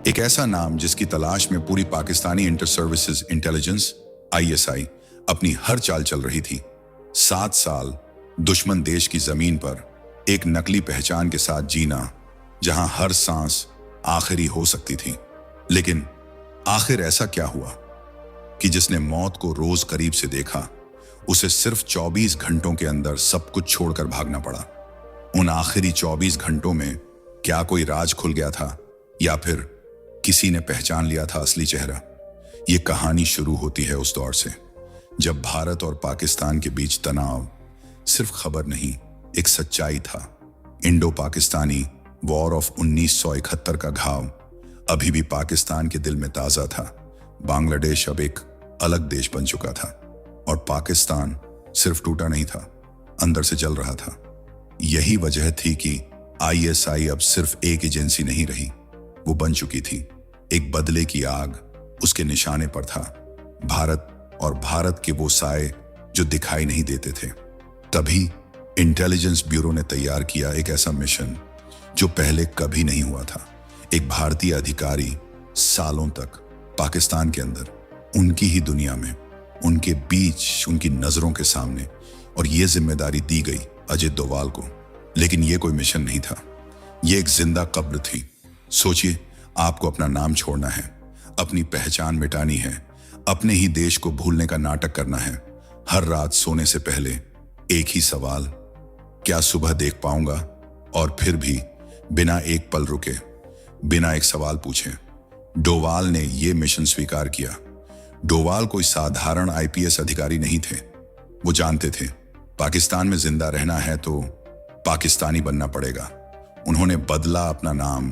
एक ऐसा नाम जिसकी तलाश में पूरी Pakistani inter services intelligence ISI अपनी हर चाल चल रही थी। 7 साल दुश्मन देश की जमीन पर एक नकली पहचान के साथ जीना, जहां हर सांस आखिरी हो सकती थी। लेकिन आखिर ऐसा क्या हुआ कि जिसने मौत को रोज करीब से देखा, उसे सिर्फ 24 घंटों के अंदर सब कुछ छोड़कर भागना पड़ा। उन आखिरी 24 घंटों में क्या कोई राज खुल गया था या फिर किसी ने पहचान लिया था असली चेहरा? ये कहानी शुरू होती है उस दौर से जब भारत और पाकिस्तान के बीच तनाव सिर्फ खबर नहीं, एक सच्चाई था। इंडो पाकिस्तानी वॉर ऑफ 1971 का घाव अभी भी पाकिस्तान के दिल में ताजा था। बांग्लादेश अब एक अलग देश बन चुका था और पाकिस्तान सिर्फ टूटा नहीं था, अंदर से जल रहा था। यही वजह थी कि आईएसआई अब सिर्फ एक एजेंसी नहीं रही, वो बन चुकी थी एक बदले की आग। उसके निशाने पर था भारत, और भारत के वो साए जो दिखाई नहीं देते थे। तभी इंटेलिजेंस ब्यूरो ने तैयार किया एक ऐसा मिशन जो पहले कभी नहीं हुआ था। एक भारतीय अधिकारी सालों तक पाकिस्तान के अंदर, उनकी ही दुनिया में, उनके बीच, उनकी नजरों के सामने, और ये जिम्मेदारी दी गई अजित डोवाल को। लेकिन ये कोई मिशन नहीं था, ये एक जिंदा कब्र थी। सोचिए, आपको अपना नाम छोड़ना है, अपनी पहचान मिटानी है, अपने ही देश को भूलने का नाटक करना है। हर रात सोने से पहले एक ही सवाल, क्या सुबह देख पाऊंगा? और फिर भी बिना एक पल रुके, बिना एक सवाल पूछे डोवाल ने यह मिशन स्वीकार किया। डोवाल कोई साधारण आईपीएस अधिकारी नहीं थे। वो जानते थे पाकिस्तान में जिंदा रहना है तो पाकिस्तानी बनना पड़ेगा। उन्होंने बदला अपना नाम,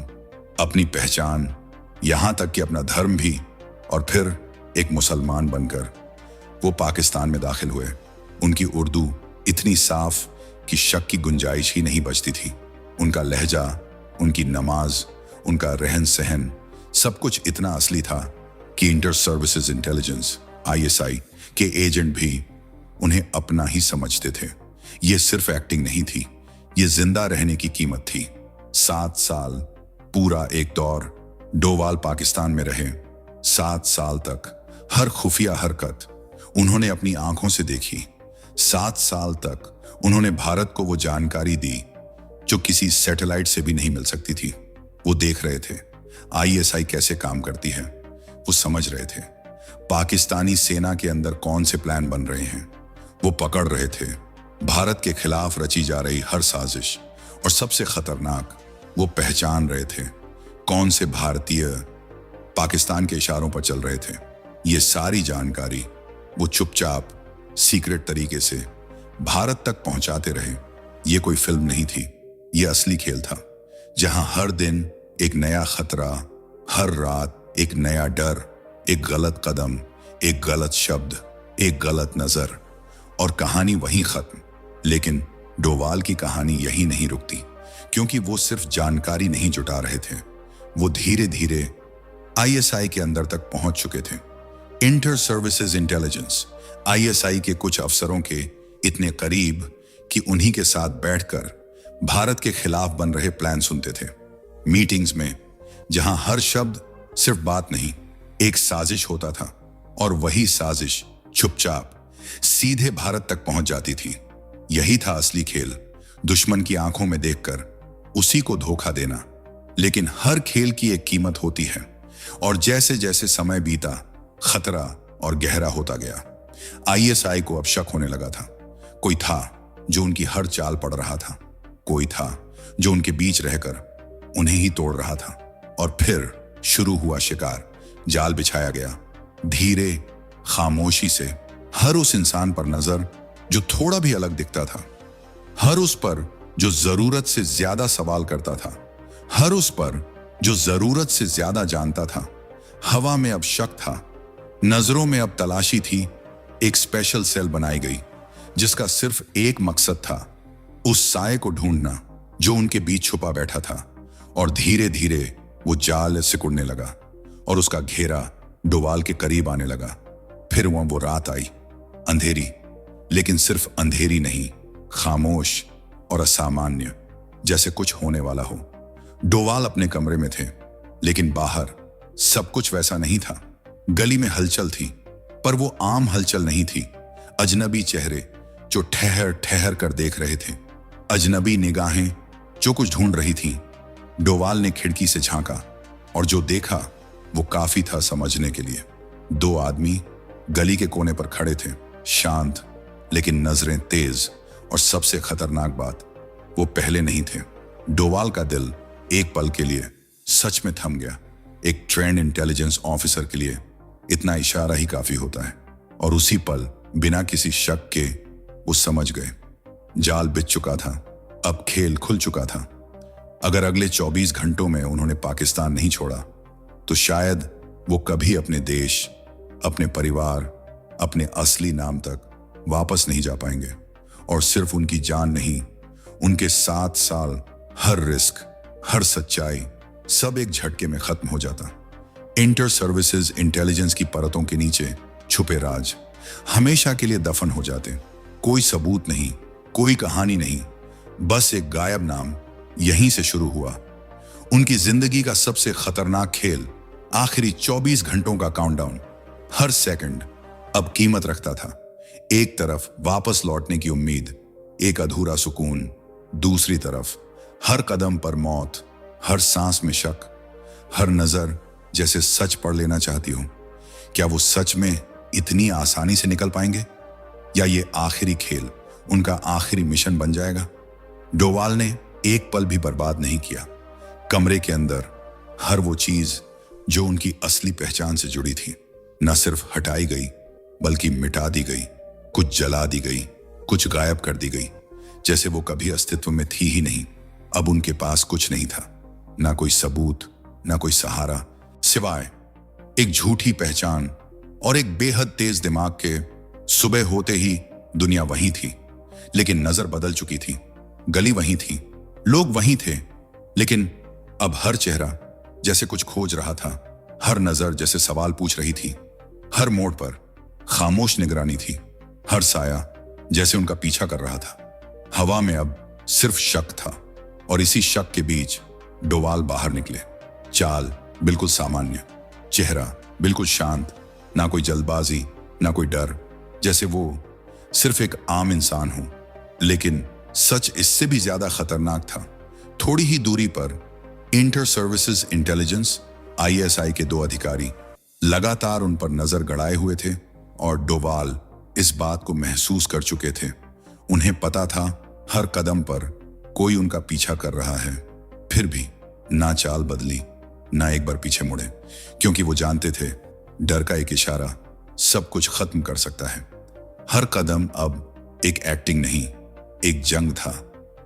अपनी पहचान, यहां तक कि अपना धर्म भी, और फिर एक मुसलमान बनकर वो पाकिस्तान में दाखिल हुए। उनकी उर्दू इतनी साफ कि शक की गुंजाइश ही नहीं बचती थी। उनका लहजा, उनकी नमाज, उनका रहन सहन, सब कुछ इतना असली था कि इंटर सर्विसेज इंटेलिजेंस आईएसआई के एजेंट भी उन्हें अपना ही समझते थे। यह सिर्फ एक्टिंग नहीं थी, यह जिंदा रहने की कीमत थी। 7 साल, पूरा एक दौर डोवाल पाकिस्तान में रहे। 7 साल तक हर खुफिया हरकत उन्होंने अपनी आंखों से देखी। 7 साल तक उन्होंने भारत को वो जानकारी दी जो किसी सैटेलाइट से भी नहीं मिल सकती थी। वो देख रहे थे आईएसआई कैसे काम करती है, वो समझ रहे थे पाकिस्तानी सेना के अंदर कौन से प्लान बन रहे हैं, वो पकड़ रहे थे भारत के खिलाफ रची जा रही हर साजिश, और सबसे खतरनाक, वो पहचान रहे थे कौन से भारतीय पाकिस्तान के इशारों पर चल रहे थे। ये सारी जानकारी वो चुपचाप सीक्रेट तरीके से भारत तक पहुंचाते रहे। ये कोई फिल्म नहीं थी, ये असली खेल था, जहां हर दिन एक नया खतरा, हर रात एक नया डर, एक गलत कदम, एक गलत शब्द, एक गलत नजर, और कहानी वहीं खत्म। लेकिन डोवाल की कहानी यही नहीं रुकती, क्योंकि वो सिर्फ जानकारी नहीं जुटा रहे थे, वो धीरे धीरे आईएसआई के अंदर तक पहुंच चुके थे। इंटर सर्विसेज इंटेलिजेंस आईएसआई के कुछ अफसरों के इतने करीब कि उन्हीं के साथ बैठकर भारत के खिलाफ बन रहे प्लान सुनते थे। मीटिंग्स में जहां हर शब्द सिर्फ बात नहीं, एक साजिश होता था, और वही साजिश चुपचाप सीधे भारत तक पहुंच जाती थी। यही था असली खेल, दुश्मन की आंखों में देखकर उसी को धोखा देना। लेकिन हर खेल की एक कीमत होती है, और जैसे जैसे समय बीता, खतरा और गहरा होता गया। आईएसआई को अब शक होने लगा था। कोई था जो उनकी हर चाल पढ़ रहा था, कोई था जो उनके बीच रहकर उन्हें ही तोड़ रहा था। और फिर शुरू हुआ शिकार। जाल बिछाया गया, धीरे, खामोशी से, हर उस इंसान पर नजर जो थोड़ा भी अलग दिखता था, हर उस पर जो जरूरत से ज्यादा सवाल करता था, हर उस पर जो जरूरत से ज्यादा जानता था। हवा में अब शक था, नजरों में अब तलाशी थी। एक स्पेशल सेल बनाई गई जिसका सिर्फ एक मकसद था, उस साए को ढूंढना जो उनके बीच छुपा बैठा था। और धीरे धीरे वो जाल सिकुड़ने लगा और उसका घेरा डोवाल के करीब आने लगा। फिर वहां वो रात आई, अंधेरी, लेकिन सिर्फ अंधेरी नहीं, खामोश और असामान्य, जैसे कुछ होने वाला हो। डोवाल अपने कमरे में थे, लेकिन बाहर सब कुछ वैसा नहीं था। गली में हलचल थी, पर वो आम हलचल नहीं थी। अजनबी चेहरे जो ठहर ठहर कर देख रहे थे, अजनबी निगाहें जो कुछ ढूंढ रही थीं। डोवाल ने खिड़की से झांका और जो देखा वो काफी था समझने के लिए। दो आदमी गली के कोने पर खड़े थे, शांत लेकिन नजरें तेज, और सबसे खतरनाक बात, वो पहले नहीं थे। डोवाल का दिल एक पल के लिए सच में थम गया। एक ट्रेंड इंटेलिजेंस ऑफिसर के लिए इतना इशारा ही काफी होता है। और उसी पल बिना किसी शक के वो समझ गए, जाल बिछ चुका था, अब खेल खुल चुका था। अगर अगले 24 घंटों में उन्होंने पाकिस्तान नहीं छोड़ा तो शायद वो कभी अपने देश, अपने परिवार, अपने असली नाम तक वापस नहीं जा पाएंगे। और सिर्फ उनकी जान नहीं, उनके 7 साल, हर रिस्क, हर सच्चाई, सब एक झटके में खत्म हो जाता। इंटर सर्विसेज इंटेलिजेंस की परतों के नीचे छुपे राज हमेशा के लिए दफन हो जाते। कोई सबूत नहीं, कोई कहानी नहीं, बस एक गायब नाम यहीं से शुरू हुआ। उनकी जिंदगी का सबसे खतरनाक खेल, आखिरी 24 घंटों का काउंटडाउन। हर सेकंड अब कीमत रखता था। एक तरफ वापस लौटने की उम्मीद, एक अधूरा सुकून, दूसरी तरफ हर कदम पर मौत, हर सांस में शक, हर नजर जैसे सच पढ़ लेना चाहती हो। क्या वो सच में इतनी आसानी से निकल पाएंगे, या ये आखिरी खेल उनका आखिरी मिशन बन जाएगा? डोवाल ने एक पल भी बर्बाद नहीं किया। कमरे के अंदर हर वो चीज जो उनकी असली पहचान से जुड़ी थी, न सिर्फ हटाई गई बल्कि मिटा दी गई। कुछ जला दी गई, कुछ गायब कर दी गई, जैसे वो कभी अस्तित्व में थी ही नहीं। अब उनके पास कुछ नहीं था, ना कोई सबूत, ना कोई सहारा, सिवाय एक झूठी पहचान और एक बेहद तेज दिमाग के। सुबह होते ही दुनिया वहीं थी, लेकिन नजर बदल चुकी थी। गली वहीं थी, लोग वहीं थे, लेकिन अब हर चेहरा जैसे कुछ खोज रहा था, हर नजर जैसे सवाल पूछ रही थी। हर मोड़ पर खामोश निगरानी थी, हर साया जैसे उनका पीछा कर रहा था। हवा में अब सिर्फ शक था, और इसी शक के बीच डोवाल बाहर निकले। चाल बिल्कुल सामान्य, चेहरा बिल्कुल शांत, ना कोई जल्दबाजी, ना कोई डर, जैसे वो सिर्फ एक आम इंसान हो। लेकिन सच इससे भी ज्यादा खतरनाक था। थोड़ी ही दूरी पर इंटर सर्विसेज इंटेलिजेंस ISI के 2 अधिकारी लगातार उन पर नजर गड़ाए हुए थे, और डोवाल इस बात को महसूस कर चुके थे। उन्हें पता था हर कदम पर कोई उनका पीछा कर रहा है। फिर भी ना चाल बदली, ना एक बार पीछे मुड़े, क्योंकि वो जानते थे डर का एक इशारा सब कुछ खत्म कर सकता है। हर कदम अब एक एक्टिंग नहीं, एक जंग था।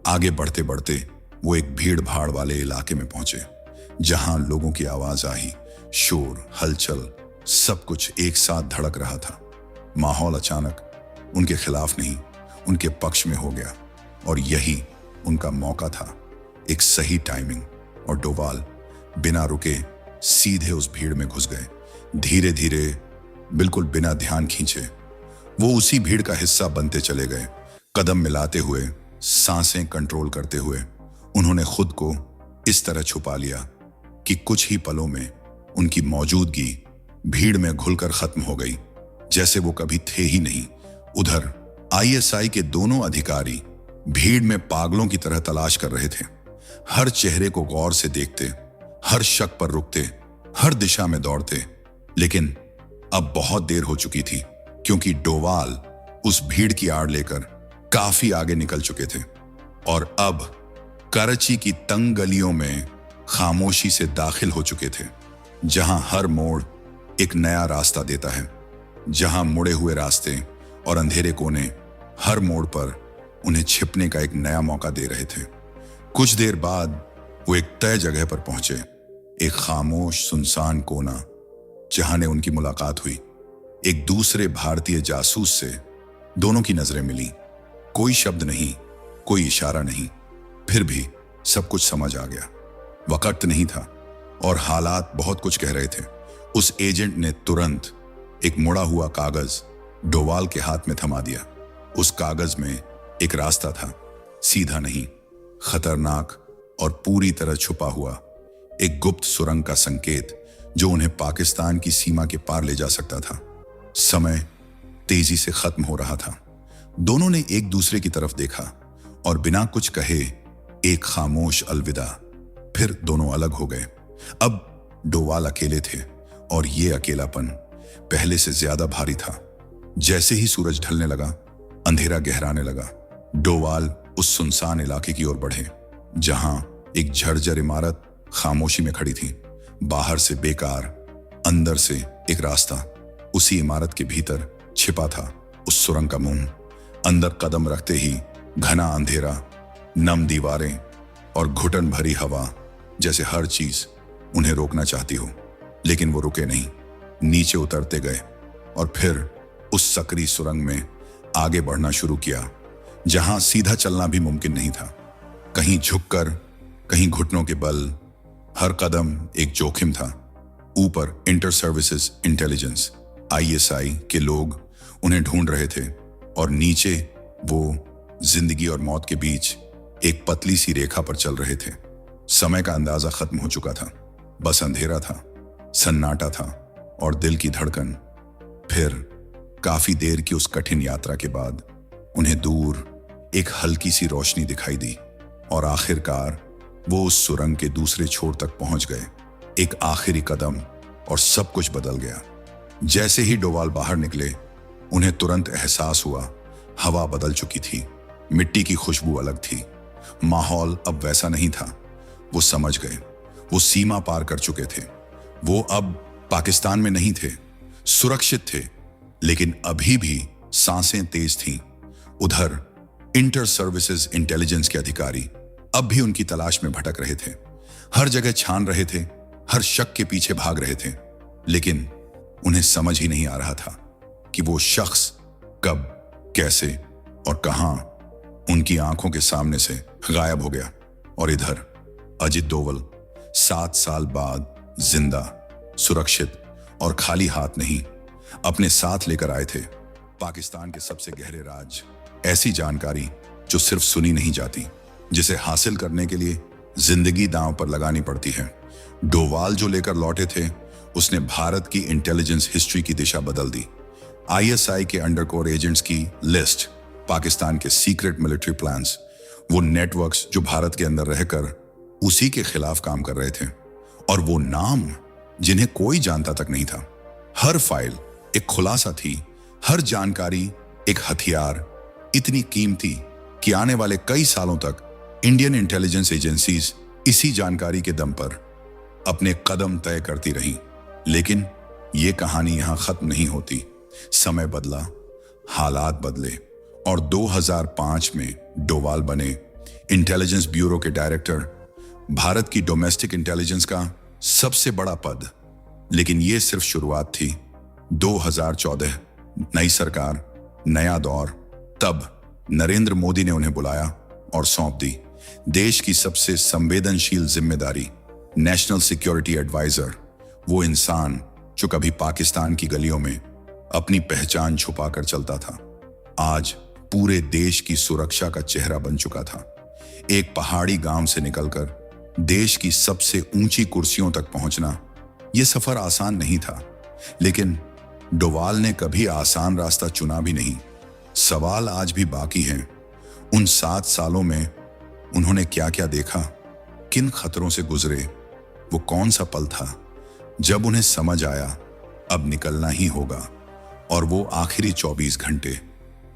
आगे बढ़ते बढ़ते वो एक भीड़ भाड़ वाले इलाके में पहुंचे, जहां लोगों की आवाज आई, शोर, हलचल, सब कुछ एक साथ धड़क रहा था। माहौल अचानक उनके खिलाफ नहीं, उनके पक्ष में हो गया, और यही उनका मौका था, एक सही टाइमिंग। और डोवाल बिना रुके सीधे उस भीड़ में घुस गए। धीरे धीरे, बिल्कुल बिना ध्यान खींचे, वो उसी भीड़ का हिस्सा बनते चले गए। कदम मिलाते हुए, सांसें कंट्रोल करते हुए, उन्होंने खुद को इस तरह छुपा लिया कि कुछ ही पलों में उनकी मौजूदगी भीड़ में घुलकर खत्म हो गई, जैसे वो कभी थे ही नहीं। उधर ISI के दोनों अधिकारी भीड़ में पागलों की तरह तलाश कर रहे थे, हर चेहरे को गौर से देखते, हर शक पर रुकते, हर दिशा में दौड़ते। लेकिन अब बहुत देर हो चुकी थी, क्योंकि डोवाल उस भीड़ की आड़ लेकर काफी आगे निकल चुके थे, और अब कराची की तंग गलियों में खामोशी से दाखिल हो चुके थे, जहां हर मोड़ एक नया रास्ता देता है, जहां मुड़े हुए रास्ते और अंधेरे कोने हर मोड़ पर उन्हें छिपने का एक नया मौका दे रहे थे। कुछ देर बाद वो एक तय जगह पर पहुंचे, एक खामोश सुनसान कोना, जहां ने उनकी मुलाकात हुई। एक दूसरे भारतीय जासूस से दोनों की नजरें मिली। कोई शब्द नहीं, कोई इशारा नहीं, फिर भी सब कुछ समझ आ गया। वक्त नहीं था और हालात बहुत कुछ कह रहे थे। उस एजेंट ने तुरंत एक मुड़ा हुआ कागज डोवाल के हाथ में थमा दिया। उस कागज में एक रास्ता था, सीधा नहीं, खतरनाक और पूरी तरह छुपा हुआ, एक गुप्त सुरंग का संकेत जो उन्हें पाकिस्तान की सीमा के पार ले जा सकता था। समय तेजी से खत्म हो रहा था। दोनों ने एक दूसरे की तरफ देखा और बिना कुछ कहे एक खामोश अलविदा। फिर दोनों अलग हो गए। अब डोवाल अकेले थे और ये अकेलापन पहले से ज्यादा भारी था। जैसे ही सूरज ढलने लगा, अंधेरा गहराने लगा। डोवाल उस सुनसान इलाके की ओर बढ़े जहां एक झर्जर इमारत खामोशी में खड़ी थी। बाहर से बेकार, अंदर से एक रास्ता। उसी इमारत के भीतर छिपा था उस सुरंग का मुंह। अंदर कदम रखते ही घना अंधेरा, नम दीवारें और घुटन भरी हवा, जैसे हर चीज उन्हें रोकना चाहती हो। लेकिन वो रुके नहीं। नीचे उतरते गए और फिर उस सकरी सुरंग में आगे बढ़ना शुरू किया जहां सीधा चलना भी मुमकिन नहीं था। कहीं झुककर, कहीं घुटनों के बल। हर कदम एक जोखिम था। ऊपर इंटर सर्विसेज इंटेलिजेंस ISI के लोग उन्हें ढूंढ रहे थे और नीचे वो जिंदगी और मौत के बीच एक पतली सी रेखा पर चल रहे थे। समय का अंदाजा खत्म हो चुका था। बस अंधेरा था, सन्नाटा था और दिल की धड़कन। फिर काफी देर की उस कठिन यात्रा के बाद उन्हें दूर एक हल्की सी रोशनी दिखाई दी और आखिरकार वो उस सुरंग के दूसरे छोर तक पहुंच गए। एक आखिरी कदम और सब कुछ बदल गया। जैसे ही डोवाल बाहर निकले, उन्हें तुरंत एहसास हुआ हवा बदल चुकी थी। मिट्टी की खुशबू अलग थी। माहौल अब वैसा नहीं था। वो समझ गए, वो सीमा पार कर चुके थे। वो अब पाकिस्तान में नहीं थे, सुरक्षित थे। लेकिन अभी भी सांसें तेज थीं। उधर इंटर सर्विसेज इंटेलिजेंस के अधिकारी अब भी उनकी तलाश में भटक रहे थे। हर जगह छान रहे थे, हर शक के पीछे भाग रहे थे। लेकिन उन्हें समझ ही नहीं आ रहा था कि वो शख्स कब, कैसे और कहां उनकी आंखों के सामने से गायब हो गया। और इधर अजित डोवल 7 साल बाद जिंदा, सुरक्षित और खाली हाथ नहीं, अपने साथ लेकर आए थे पाकिस्तान के सबसे गहरे राज। ऐसी जानकारी जो सिर्फ सुनी नहीं जाती, जिसे हासिल करने के लिए जिंदगी दांव पर लगानी पड़ती है। डोवाल जो लेकर लौटे थे, उसने भारत की इंटेलिजेंस हिस्ट्री की दिशा बदल दी। ISI के अंडरकोर एजेंट्स की लिस्ट, पाकिस्तान के सीक्रेट मिलिट्री प्लान्स, वो नेटवर्क्स जो भारत के अंदर रहकर उसी के खिलाफ काम कर रहे थे, और वो नाम जिन्हें कोई जानता तक नहीं था। हर फाइल एक खुलासा थी, हर जानकारी एक हथियार, इतनी कीमती कि आने वाले कई सालों तक इंडियन इंटेलिजेंस एजेंसीज इसी जानकारी के दम पर अपने कदम तय करती रहीं। लेकिन ये कहानी यहां खत्म नहीं होती। समय बदला, हालात बदले और 2005 में डोवाल बने इंटेलिजेंस ब्यूरो के डायरेक्टर, भारत की डोमेस्टिक इंटेलिजेंस का सबसे बड़ा पद। लेकिन यह सिर्फ शुरुआत थी। 2014 नई सरकार, नया दौर। तब नरेंद्र मोदी ने उन्हें बुलाया और सौंप दी देश की सबसे संवेदनशील जिम्मेदारी, नेशनल सिक्योरिटी एडवाइजर। वो इंसान जो कभी पाकिस्तान की गलियों में अपनी पहचान छुपाकर चलता था, आज पूरे देश की सुरक्षा का चेहरा बन चुका था। एक पहाड़ी गांव से निकलकर देश की सबसे ऊंची कुर्सियों तक पहुंचना, यह सफर आसान नहीं था। लेकिन डोवाल ने कभी आसान रास्ता चुना भी नहीं। सवाल आज भी बाकी हैं। उन 7 सालों में उन्होंने क्या क्या देखा, किन खतरों से गुजरे। वो कौन सा पल था जब उन्हें समझ आया अब निकलना ही होगा, और वो आखिरी 24 घंटे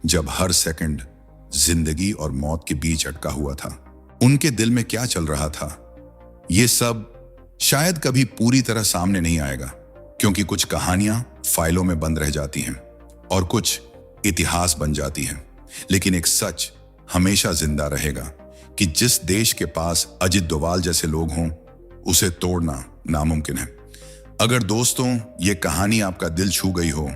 जब हर सेकंड जिंदगी और मौत के बीच अटका हुआ था। उनके दिल में क्या चल रहा था, ये सब शायद कभी पूरी तरह सामने नहीं आएगा, क्योंकि कुछ कहानियां फाइलों में बंद रह जाती हैं और कुछ इतिहास बन जाती हैं। लेकिन एक सच हमेशा जिंदा रहेगा कि जिस देश के पास अजित डोवाल जैसे लोग हों, उसे तोड़ना नामुमकिन है। अगर दोस्तों ये कहानी आपका दिल छू गई हो